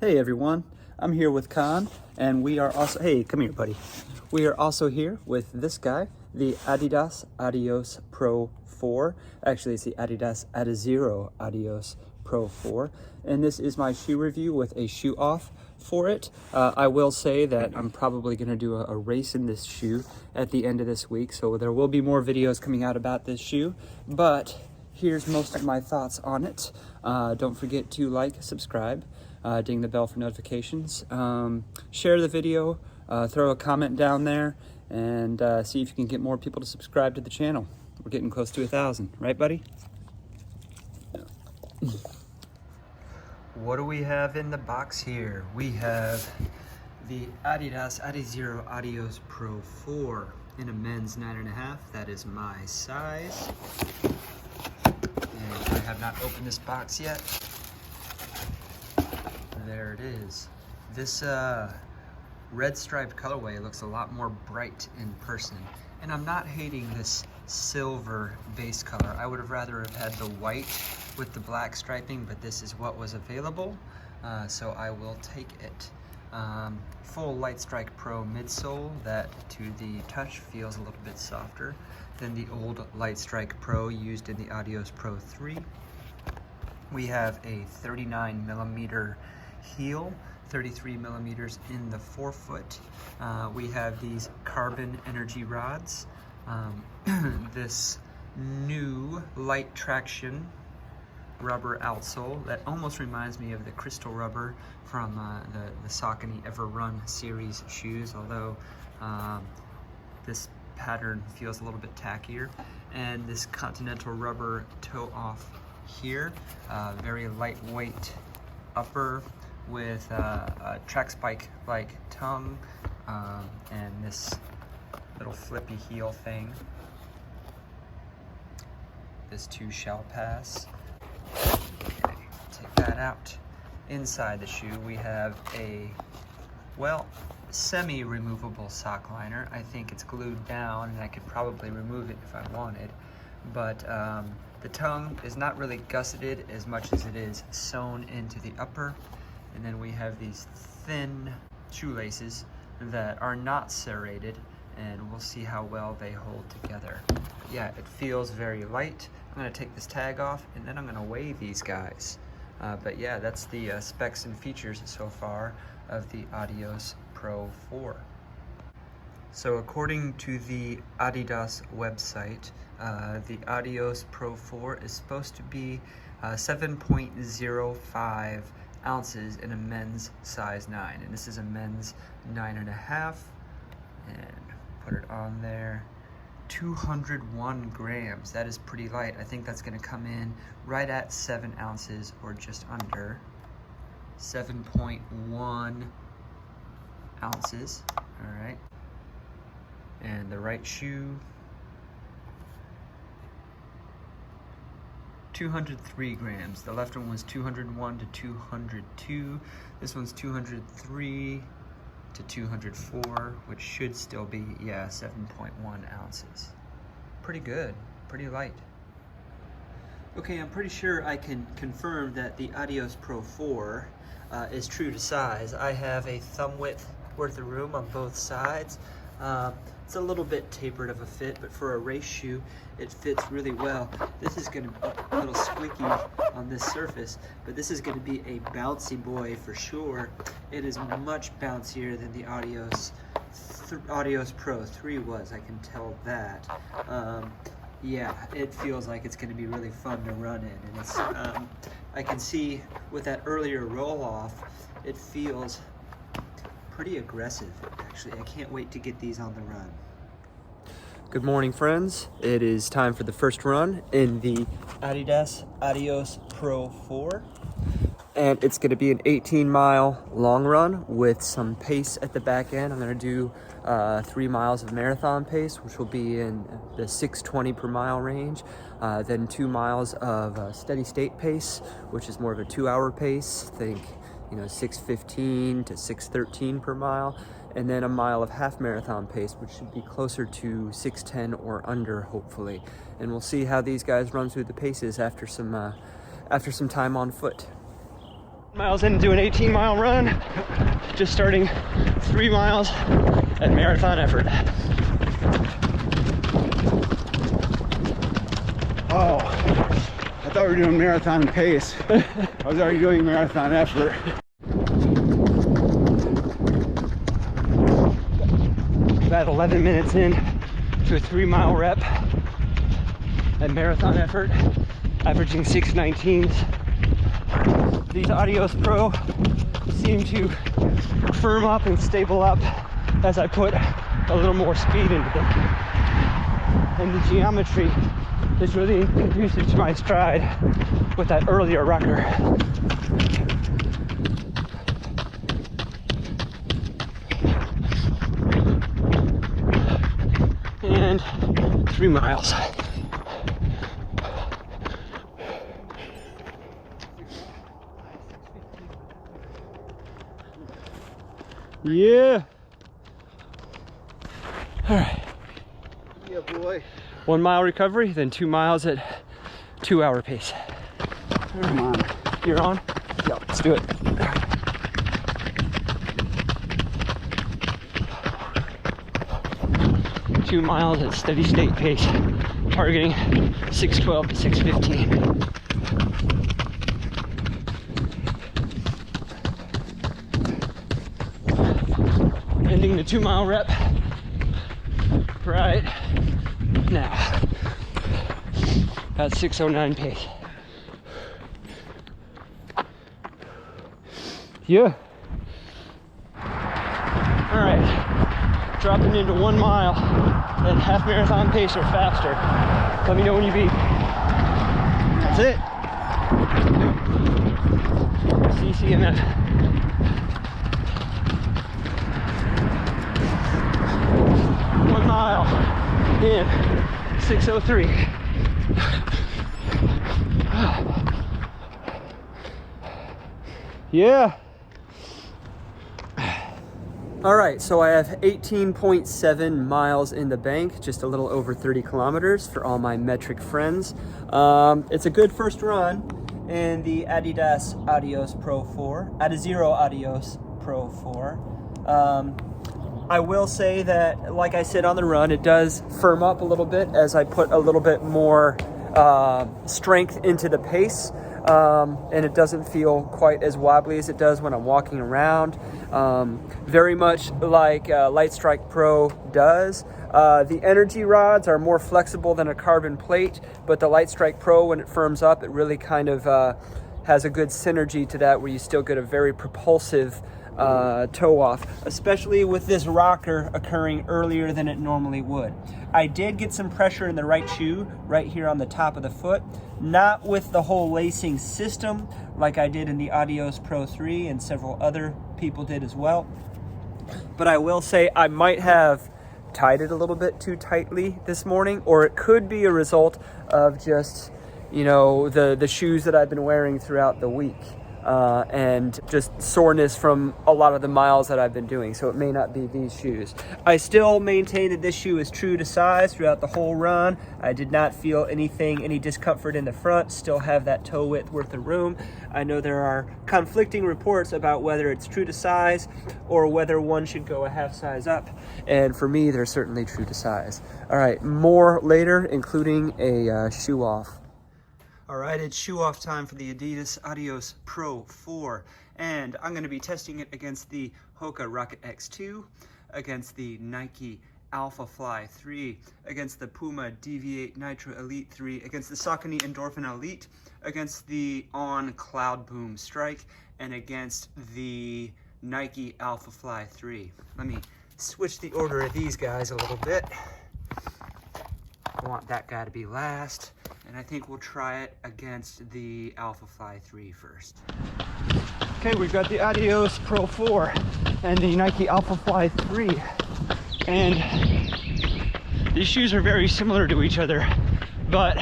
Hey everyone, I'm here with Khan, and we are also, hey, come here buddy. We are also here with this guy, the Adidas Adios Pro 4. Actually, it's the Adidas Adizero Adios Pro 4. And this is my shoe review with a shoe off for it. I will say that I'm probably gonna do a race in this shoe at the end of this week, so there will be more videos coming out about this shoe, but here's most of my thoughts on it. Don't forget to like, subscribe, ding the bell for notifications, share the video, throw a comment down there, and see if you can get more people to subscribe to the channel. We're getting close to 1,000, right buddy? What do we have in the box here? We have the Adidas Adizero Adios Pro 4 in a men's 9.5. That is my size. And I have not opened this box yet. There it is. This red striped colorway looks a lot more bright in person. And I'm not hating this silver base color. I would have rather have had the white with the black striping, but this is what was available, so I will take it. Full Light Strike Pro midsole that to the touch feels a little bit softer than the old Light Strike Pro used in the Adios Pro 3. We have a 39 millimeter heel, 33 millimeters in the forefoot. We have these carbon energy rods. This new light traction rubber outsole that almost reminds me of the crystal rubber from the Saucony Ever Run series shoes, although this pattern feels a little bit tackier. And this continental rubber toe off here, very lightweight upper with a track spike like tongue, and this little flippy heel thing. This too shall pass. Okay, take that out. Inside the shoe we have a, well, semi-removable sock liner. I think it's glued down and I could probably remove it if I wanted, but the tongue is not really gusseted as much as it is sewn into the upper. And then we have these thin shoelaces that are not serrated, and we'll see how well they hold together. Yeah, it feels very light. I'm gonna take this tag off and then I'm gonna weigh these guys. But yeah, that's the specs and features so far of the Adios Pro 4. So according to the Adidas website, the Adios Pro 4 is supposed to be 7.05 ounces in a men's size 9, and this is a men's 9.5, and put it on there. 201 grams. That is pretty light. I think that's going to come in right at 7 ounces or just under. 7.1 ounces. All right. And the right shoe, 203 grams. The left one was 201 to 202. This one's 203 to 204, which should still be, yeah, 7.1 ounces. Pretty good, pretty light. Okay, I'm pretty sure I can confirm that the Adios Pro 4 is true to size. I have a thumb width worth of room on both sides. It's a little bit tapered of a fit, but for a race shoe, it fits really well. This is going to be a little squeaky on this surface, but this is going to be a bouncy boy for sure. It is much bouncier than the Adios Pro 3 was, I can tell that. Yeah, it feels like it's going to be really fun to run in, and it's, I can see with that earlier roll off, it feels pretty aggressive, actually. I can't wait to get these on the run. Good morning, friends. It is time for the first run in the Adidas Adios Pro 4. And it's going to be an 18-mile long run with some pace at the back end. I'm going to do 3 miles of marathon pace, which will be in the 6:20 per mile range. Then 2 miles of steady state pace, which is more of a 2-hour pace. Think, 6:15 to 6:13 per mile, and then a mile of half marathon pace, which should be closer to 6:10 or under, hopefully. And we'll see how these guys run through the paces after some time on foot. Miles in, do an 18-mile run. Just starting 3 miles at marathon effort. Oh, I thought we were doing marathon pace. I was already doing marathon effort. About 11 minutes in to a 3-mile rep at marathon effort, averaging 6:19s. These Adios Pro seem to firm up and stable up as I put a little more speed into them. And the geometry is really conducive to my stride with that earlier rocker. And 3 miles. Yeah. All right. Yeah, boy. 1 mile recovery, then 2 miles at 2-hour pace. Come on. You're on? Yeah. Let's do it. Two miles at steady state pace, targeting 6:12 to 6:15. Ending the 2-mile rep right now at 6:09 pace. Yeah. All right, dropping into 1 mile at half marathon pace or faster. Let me know when you beat. That's it. CCMF. One mile in 6:03. Yeah. All right, so I have 18.7 miles in the bank, just a little over 30 kilometers for all my metric friends. It's a good first run in the Adidas Adios Pro 4, Adizero Adios Pro 4. I will say that, like I said on the run, it does firm up a little bit as I put a little bit more strength into the pace. And it doesn't feel quite as wobbly as it does when I'm walking around. Very much like Light Strike Pro does. The energy rods are more flexible than a carbon plate, but the Light Strike Pro, when it firms up, it really kind of has a good synergy to that, where you still get a very propulsive toe off, especially with this rocker occurring earlier than it normally would. I did get some pressure in the right shoe right here on the top of the foot, not with the whole lacing system like I did in the Adios Pro 3 and several other people did as well. But I will say I might have tied it a little bit too tightly this morning, or it could be a result of just, you know, the shoes that I've been wearing throughout the week. And just soreness from a lot of the miles that I've been doing. So it may not be these shoes. I still maintain that this shoe is true to size throughout the whole run. I did not feel any discomfort in the front, still have that toe width worth of room. I know there are conflicting reports about whether it's true to size or whether one should go a half size up. And for me, they're certainly true to size. All right, more later, including a shoe off. All right, it's shoe off time for the Adidas Adios Pro 4, and I'm going to be testing it against the Hoka Rocket X2, against the Nike AlphaFly 3, against the Puma Deviate Nitro Elite 3, against the Saucony Endorphin Elite, against the On CloudBoom Strike, and against the Nike AlphaFly 3. Let me switch the order of these guys a little bit. I want that guy to be last, and I think we'll try it against the AlphaFly 3 first. Okay, we've got the Adios Pro 4 and the Nike AlphaFly 3, and these shoes are very similar to each other, but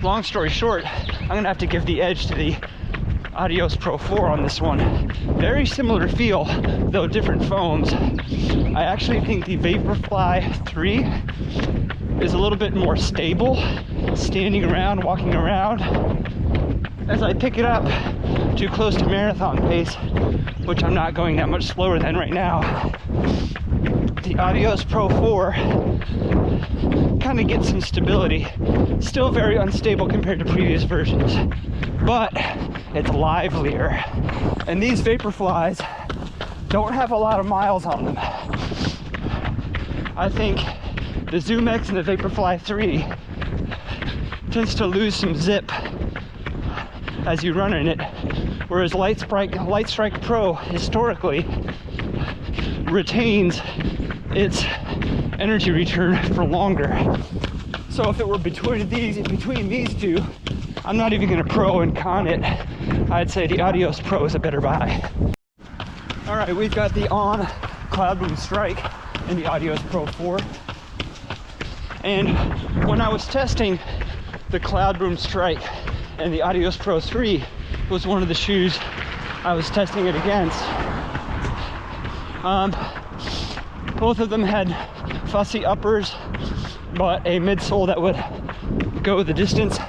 long story short, I'm gonna have to give the edge to the Adios Pro 4 on this one. Very similar feel, though different foams. I actually think the VaporFly 3 is a little bit more stable, standing around, walking around. As I pick it up, too close to marathon pace, which I'm not going that much slower than right now, the Adios Pro 4 kind of gets some stability. Still very unstable compared to previous versions, but it's livelier. And these VaporFlies don't have a lot of miles on them. I think the Zoom X and the VaporFly 3 tends to lose some zip as you run in it, whereas Light Strike Pro historically retains its energy return for longer. So if it were between these two, I'm not even gonna pro and con it. I'd say the Adios Pro is a better buy. All right, we've got the on CloudBoom Strike and the Adios Pro 4. And when I was testing the CloudBoom Strike and the Adios Pro 3 was one of the shoes I was testing it against. Both of them had fussy uppers, but a midsole that would go the distance.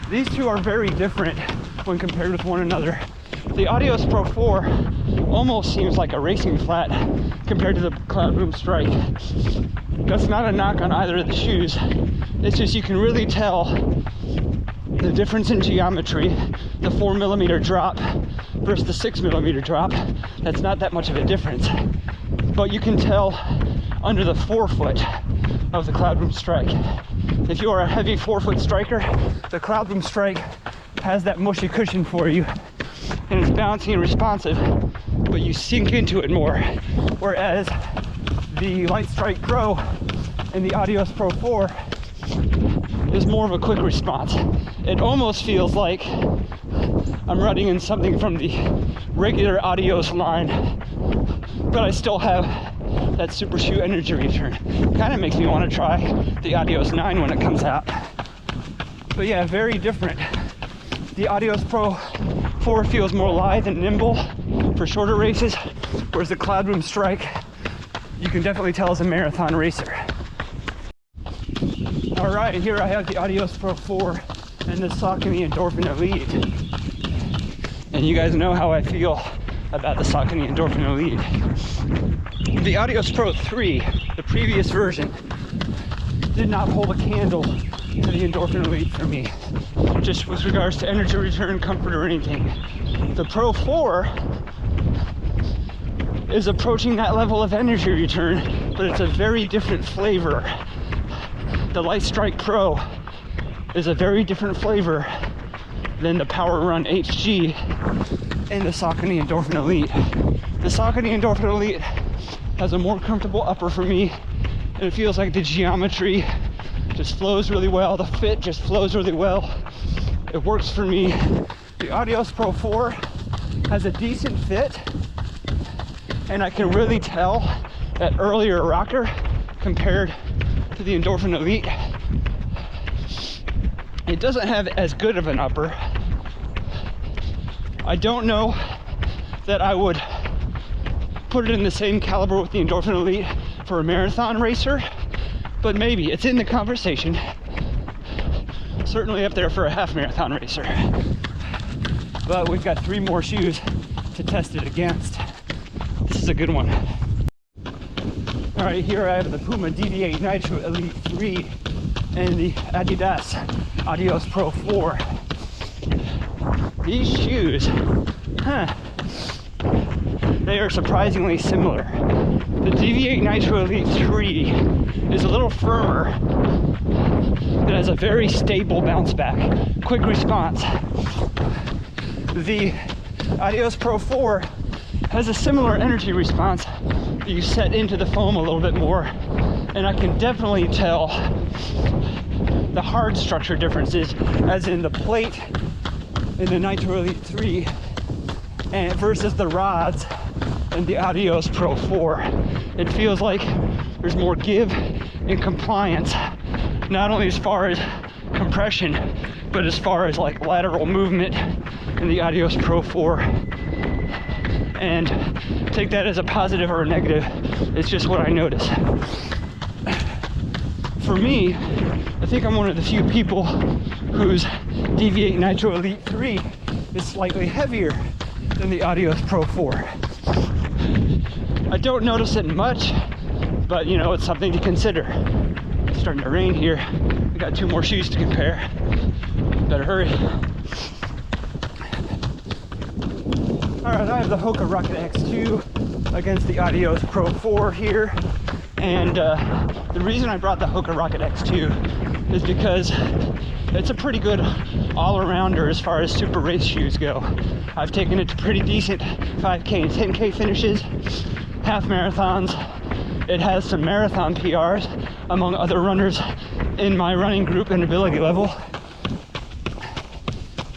These two are very different when compared with one another. The Adios Pro 4 almost seems like a racing flat compared to the CloudBoom Strike. That's not a knock on either of the shoes. It's just you can really tell the difference in geometry. The 4mm drop versus the 6mm drop. That's not that much of a difference. But you can tell under the forefoot of the CloudBoom Strike. If you are a heavy forefoot striker, the CloudBoom Strike has that mushy cushion for you, and it's bouncy and responsive, but you sink into it more. Whereas the Light Strike Pro and the Adios Pro 4 is more of a quick response. It almost feels like I'm running in something from the regular Adios line, but I still have that super shoe energy return. Kind of makes me want to try the Adios 9 when it comes out. But yeah, very different. The Adios Pro 4 feels more lithe and nimble for shorter races, whereas the CloudBoom Strike, you can definitely tell is a marathon racer. All right, here I have the Adios Pro 4 and the Saucony Endorphin Elite. And you guys know how I feel about the Saucony Endorphin Elite. The Adios Pro 3, the previous version, did not hold a candle to the Endorphin Elite for me, just with regards to energy return, comfort, or anything. The Pro 4 is approaching that level of energy return, but it's a very different flavor. The Light Strike Pro is a very different flavor than the Power Run HG and the Saucony Endorphin Elite. The Saucony Endorphin Elite has a more comfortable upper for me, and it feels like the geometry just flows really well. The fit just flows really well. It works for me. The Adios Pro 4 has a decent fit, and I can really tell that earlier rocker compared to the Endorphin Elite. It doesn't have as good of an upper. I don't know that I would put it in the same caliber with the Endorphin Elite for a marathon racer, but maybe it's in the conversation. Certainly up there for a half marathon racer. But we've got 3 more shoes to test it against. This is a good one. All right, here I have the Puma Deviate Nitro Elite 3 and the Adidas Adios Pro 4. These shoes, they are surprisingly similar. The Deviate Nitro Elite 3 is a little firmer. It has a very stable bounce back, quick response. The Adios Pro 4 has a similar energy response. You set into the foam a little bit more, and I can definitely tell the hard structure differences, as in the plate in the Nitro Elite 3 and versus the rods in the Adios Pro 4. It feels like there's more give and compliance, not only as far as compression, but as far as like lateral movement in the Adios Pro 4. And take that as a positive or a negative, it's just what I notice. For me, I think I'm one of the few people whose Deviate Nitro Elite 3 is slightly heavier than the Adios Pro 4. I don't notice it much, but you know, it's something to consider. It's starting to rain here. I got 2 more shoes to compare. Better hurry. All right, I have the Hoka Rocket X2 against the Adios Pro 4 here. And the reason I brought the Hoka Rocket X2 is because it's a pretty good all-arounder as far as super race shoes go. I've taken it to pretty decent 5K and 10K finishes, half marathons. It has some marathon PRs among other runners in my running group and ability level.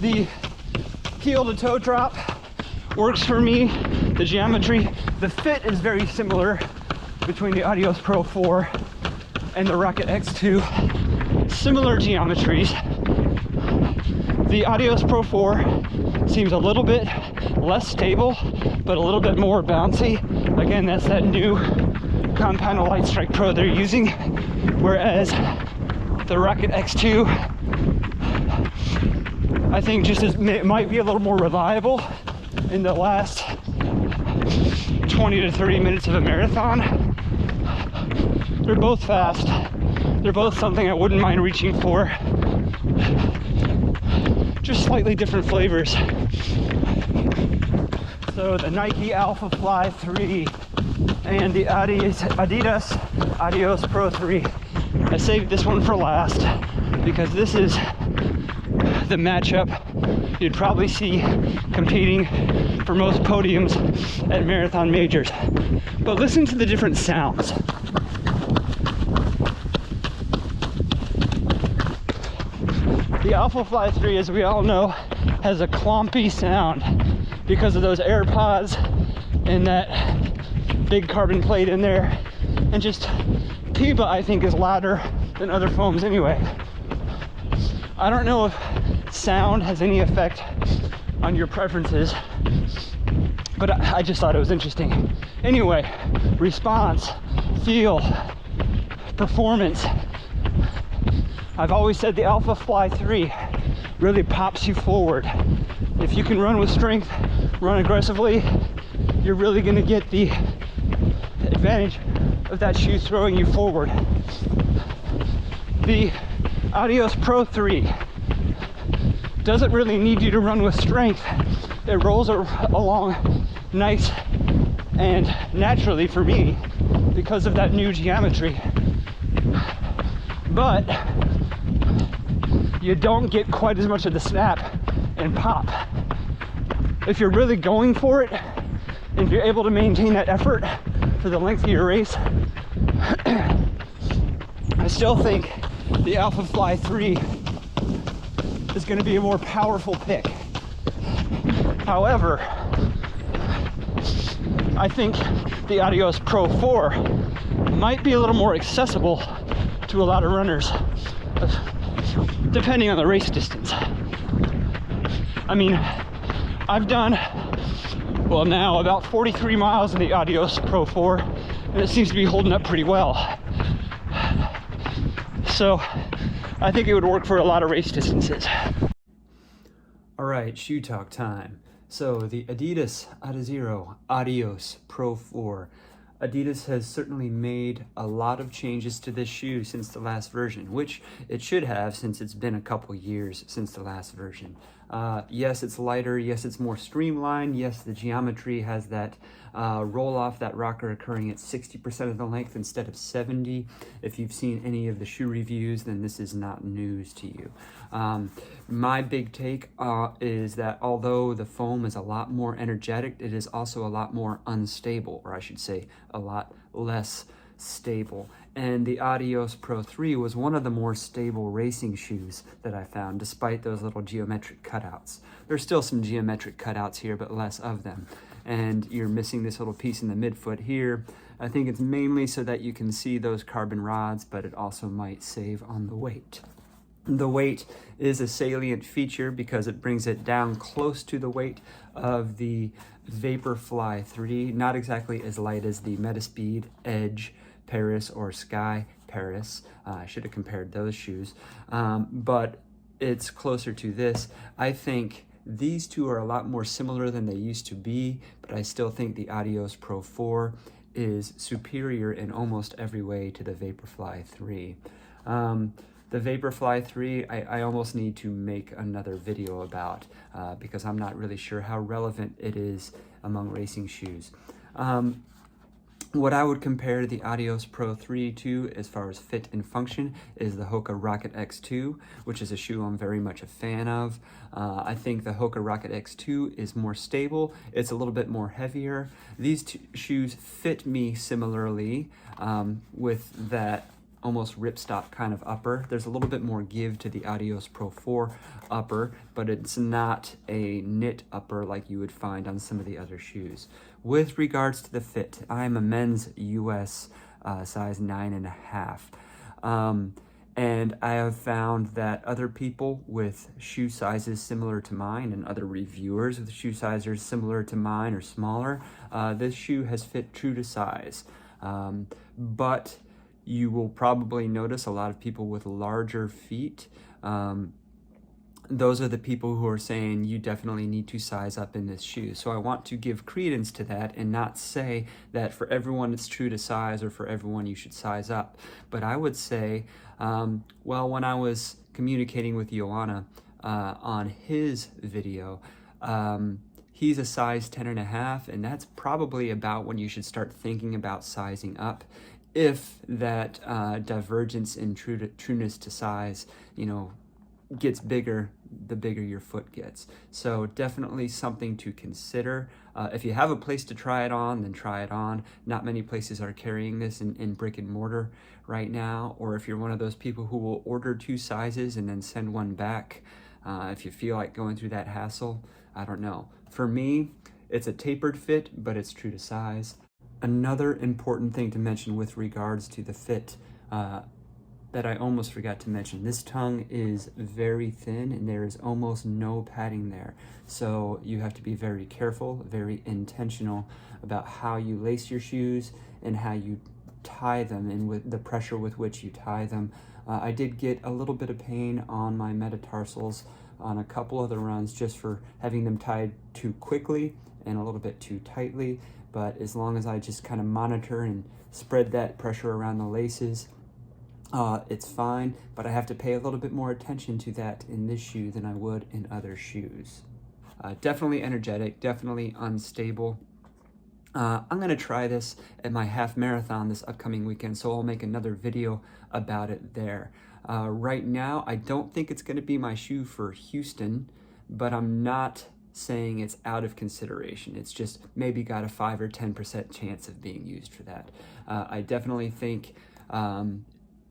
The heel to toe drop works for me. The geometry, the fit is very similar between the Adios Pro 4 and the Rocket X2. Similar geometries. The Adios Pro 4 seems a little bit less stable, but a little bit more bouncy. Again, that's that new compound Light Strike Pro they're using, whereas the Rocket X2, I think just might be a little more reliable in the last 20 to 30 minutes of a marathon. They're both fast. They're both something I wouldn't mind reaching for. Just slightly different flavors. So the Nike AlphaFly 3 and the Adidas Adios Pro 3. I saved this one for last because this is the matchup you'd probably see competing for most podiums at marathon majors. But listen to the different sounds. The AlphaFly 3, as we all know, has a clompy sound because of those AirPods and that big carbon plate in there. And just Piba, I think, is louder than other foams anyway. I don't know if sound has any effect on your preferences, but I just thought it was interesting. Anyway, response, feel, performance. I've always said the AlphaFly 3 really pops you forward. If you can run with strength, run aggressively, you're really gonna get the advantage of that shoe throwing you forward. The Adios Pro 3 doesn't really need you to run with strength. It rolls along nice and naturally for me because of that new geometry. But you don't get quite as much of the snap and pop. If you're really going for it, and if you're able to maintain that effort for the length of your race, I still think the AlphaFly 3 is going to be a more powerful pick. However, I think the Adios Pro 4 might be a little more accessible to a lot of runners, depending on the race distance. I mean, I've done, well now, about 43 miles in the Adios Pro 4, and it seems to be holding up pretty well. So I think it would work for a lot of race distances. All right, shoe talk time. So the Adidas Adizero Adios Pro 4. Adidas has certainly made a lot of changes to this shoe since the last version, which it should have since it's been a couple years since the last version. Yes, it's lighter. Yes, it's more streamlined. Yes, the geometry has that roll off, that rocker occurring at 60% of the length instead of 70. If you've seen any of the shoe reviews, then this is not news to you. My big take is that although the foam is a lot more energetic, it is also a lot more unstable, or I should say a lot less stable. And the Adios Pro 3 was one of the more stable racing shoes that I found, despite those little geometric cutouts. There's still some geometric cutouts here, but less of them. And you're missing this little piece in the midfoot here. I think it's mainly so that you can see those carbon rods, but it also might save on the weight. The weight is a salient feature because it brings it down close to the weight of the VaporFly 3, not exactly as light as the Metaspeed Edge Paris or Sky Paris. I should have compared those shoes, but it's closer to this. I think These two are a lot more similar than they used to be, but I still think the Adios Pro 4 is superior in almost every way to the VaporFly 3. The VaporFly 3, I almost need to make another video about because I'm not really sure how relevant it is among racing shoes. What I would compare the Adios Pro 3 to as far as fit and function is the Hoka Rocket X2, which is a shoe I'm very much a fan of. I think the Hoka Rocket X2 is more stable. It's a little bit more heavier. These two shoes fit me similarly with that almost ripstop kind of upper. There's a little bit more give to the Adios Pro 4 upper, but it's not a knit upper like you would find on some of the other shoes. With regards to the fit, I'm a men's US size 9.5. And I have found that other people with shoe sizes similar to mine and other reviewers with shoe sizes similar to mine or smaller, this shoe has fit true to size. But you will probably notice a lot of people with larger feet. Those are the people who are saying you definitely need to size up in this shoe. So I want to give credence to that and not say that for everyone it's true to size or for everyone you should size up. But I would say, well, when I was communicating with Joanna on his video, he's a size 10.5, and that's probably about when you should start thinking about sizing up. If that divergence in trueness to size, gets bigger, the bigger your foot gets. So definitely something to consider. If you have a place to try it on, then try it on. Not many places are carrying this in brick and mortar right now. Or if you're one of those people who will order 2 sizes and then send one back, if you feel like going through that hassle, I don't know. For me, it's a tapered fit, but it's true to size. Another important thing to mention with regards to the fit that I almost forgot to mention, this tongue is very thin and there is almost no padding there. So you have to be very careful, very intentional about how you lace your shoes and how you tie them and with the pressure with which you tie them. I did get a little bit of pain on my metatarsals on a couple of the runs just for having them tied too quickly and a little bit too tightly. But as long as I just kind of monitor and spread that pressure around the laces, it's fine. But I have to pay a little bit more attention to that in this shoe than I would in other shoes. Definitely energetic, definitely unstable. I'm going to try this at my half marathon this upcoming weekend, so I'll make another video about it there. Right now, I don't think it's going to be my shoe for Houston, but I'm not saying it's out of consideration. It's just maybe got a 5 or 10% chance of being used for that. I definitely think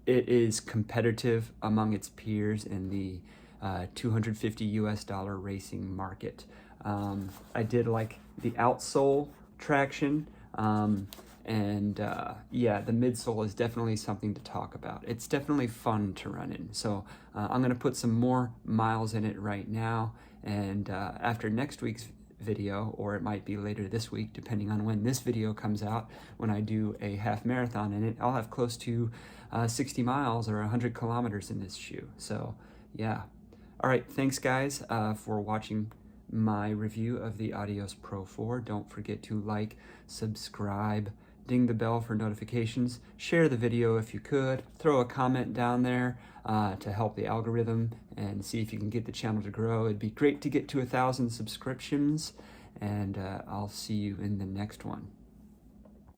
it is competitive among its peers in the $250 US racing market. I did like the outsole traction, and yeah, the midsole is definitely something to talk about. It's definitely fun to run in. So I'm going to put some more miles in it right now, and after next week's video, or it might be later this week depending on when this video comes out, when I do a half marathon in it, I'll have close to 60 miles or 100 kilometers in this shoe. So yeah. All right, thanks guys for watching my review of the Adios Pro 4. Don't forget to like, subscribe, ding the bell for notifications, share the video if you could, throw a comment down there to help the algorithm and see if you can get the channel to grow. It'd be great to get to 1,000 subscriptions, and I'll see you in the next one.